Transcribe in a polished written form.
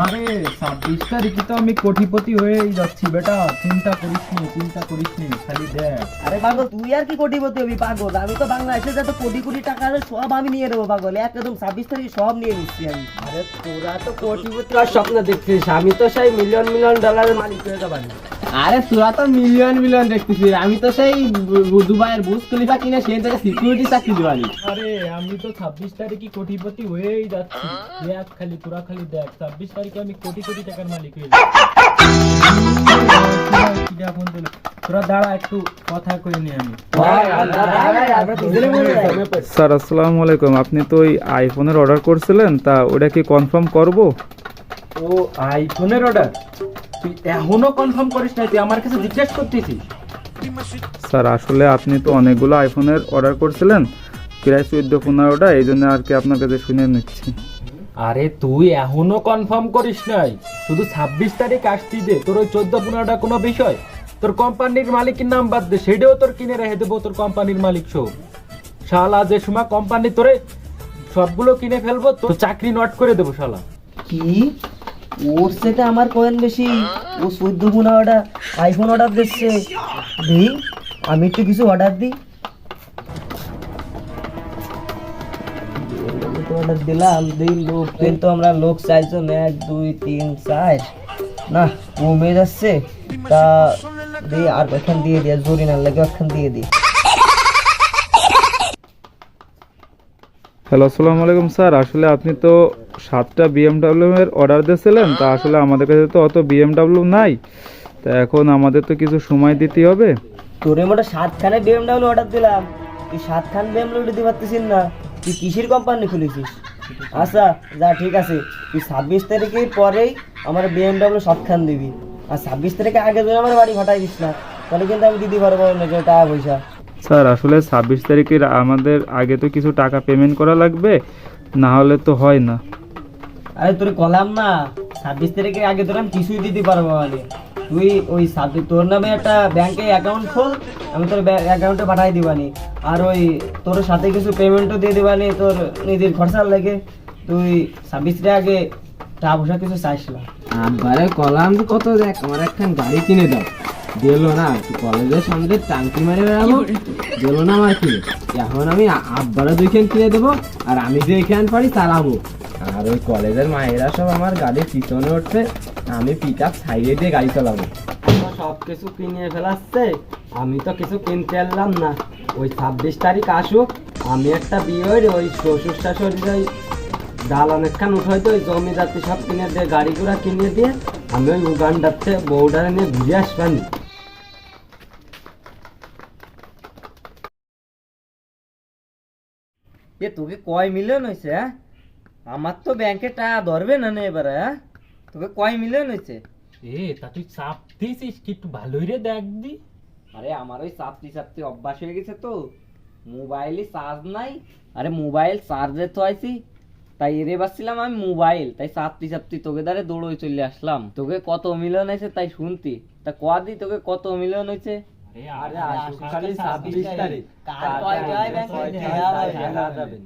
আরে 26 তারিখে তো আমি কোটিপতি হয়েই যাচ্ছি বেটা, চিন্তা করিস নি খালি দেখ। আরে পাগল, তুই আর কি কোটিপতি হবি পাগল? আমি তো বাংলাদেশে যত কোটি কোটি টাকা আছে সব আমি নিয়ে নেবো পাগল, একদম 26 তারিখ সব নিয়ে নিচ্ছি আমি। আরে তোরা তো কোটিপতি আর স্বপ্ন দেখছিস, আমি তো সেই মিলিয়ন মিলিয়ন ডলারের মালিক হয়ে যাবো। আরে তোরা তো মিলিয়ন মিলিয়ন দেখতেছিস, আমি তো সেই দুবাইয়ের বুর্জ খলিফা কিনে সেই থেকে সিকিউরিটি চাকরি দিবানি। আরে আমি তো 26 তারিখে কোটিপতি হয়েই যাচ্ছি, দেখ খালি তোরা খালি দেখ, 26 তারিখে আমি কোটি কোটি টাকার মালিক হয়ে যাচ্ছি। তোরা দাঁড়া, একটু কথা কই নি আমি। স্যার আসসালামু আলাইকুম, আপনি তো ওই আইফোনের অর্ডার করছিলেন, তা ওটা কি কনফার্ম করব? ও আইফোনের অর্ডার? তুই এখনো কনফার্ম করিস নাই? তুই আমার কাছে জিজ্ঞেস করতেছিস? স্যার আসলে আপনি তো অনেকগুলো আইফোনের অর্ডার করছিলেন, প্রায় 14-15টা, এই জন্য আর কি আপনার কাছে শুনে নিচ্ছি। আরে তুই এখনো কনফার্ম করিস নাই? শুধু 26 তারিখ আসছি যে, তোর ওই 14-15টা কোনো বিষয়? তোর কোম্পানির মালিকের নাম বাদ দে, সেটাও তোর কিনে রেখে দেবো, তোর কোম্পানির মালিক সব। শালা যে সময় কোম্পানি তোরে সবগুলো কিনে ফেলবো, তোর চাকরি নট করে দেবো শালা। কি ওর সেটা আমার কয়েন বেশি? ও 14 অর্ডার আইফোন অর্ডার দিচ্ছে। দিই আমি একটু কিছু অর্ডার দিই। অর্ডার দিলাম, দিই লোক কিন্তু আমরা লোক চাইছো না, 1 2 3 4 না কমে যাচ্ছে। তা দিই আর ওখান দিয়ে দিয়ে জোরি না লাগে, ওখান দিয়ে দিই। হ্যালো আসসালামু আলাইকুম স্যার, আসলে আপনি তো 7টা BMW এর অর্ডার দিয়েছিলেন, তা আসলে আমাদের কাছে তো অত BMW নাই, তা এখন আমাদের তো কিছু সময় দিতে হবে। তোরে মোটা 7খানে BMW অর্ডার দিলাম, তুই 7খান BMW দিতে পারতেছিস না? তুই কিসের কোম্পানি খুলেছিস? আচ্ছা যা, ঠিক আছে, তুই 26 তারিখের পরেই আমার BMW 7খান দিবি। আর 26 তারিখে আগে যদি আমার বাড়ি ফাটাই দিস না, তাহলে কিন্তু আমি দিতে পারবো না টাকা পয়সা। স্যার আসলে 26 তারিখের আমাদের আগে তো কিছু টাকা পেমেন্ট করা লাগবে, না হলে তো হয় না। আরে তোর কলাম না, 26 তারিখের আগে তোর আমি কিছুই দিতে পারবো মানে। তুই ওই তোর নামে একটা ব্যাংকে অ্যাকাউন্ট খোল, আমি তোর অ্যাকাউন্টে পাঠাই দিবানি। আর ওই তোর সাথে কিছু পেমেন্টও দিয়ে দিবানি তোর নিজের খরচার লাগে। তুই 26 তারিখের আগে টাকা পয়সা কিছু চাইস না। আব্বারে কলাম কত, দেখ আমার একখান গাড়ি কিনে দাও, দিল না। কলেজের সামনে টাঙ্কি মারে বেড়াবো, দিল না আমার কিনে। এখন আমি আব্বারে 2খান কিনে দেবো, আর আমি যেখান পারি চালাবো। আর ওই কলেজের মায়েরা সব আমার গাড়ির পিছনে উঠছে, আমি পিক আপ সাইডে দিয়ে গাড়ি চালাবো। সব কিছু কিনে ফেলাচ্ছে, আমি তো কিছু কিনতে পারলাম না। ওই 26 তারিখ আসুক, আমি একটা বিয়ের ওই শ্বশুর শাশুড়ির ওই দালান একখান উঠাইতে ওই জমি জাতি সব কিনে দিয়ে গাড়ি ঘোড়া কিনে দিয়ে আমি ওই উগান্ডাতে বউডারে নিয়ে ঘুরে আসবানি। এ তোকে কয় মিলিয়ন হয়েছে? হ্যাঁ, আমার তো ব্যাংকে টাকা ধরবে না না এবারে। হ্যাঁ, তোকে কয় মিলিয়ন হয়েছে? তা তুই চাপ দিয়েছিস কি? একটু ভালোই রে দেখ দি। আরে আমার ওই চাপতি অভ্যাস হয়ে গেছে তো, মোবাইলে চার্জ নাই। আরে মোবাইল চার্জে তো আইছি, তাই এরে বাসছিলাম আমি মোবাইল, তাই চাপতি তোকে দ্বারে দৌড়ই চলে আসলাম। তোকে কত মিলিয়ন হয়েছে তাই শুনতি, তা কদি তোকে কত মিলিয়ন হয়েছে? আরে আসুক খালি 26 তারিখ, কার কয় যায় ব্যাংকে?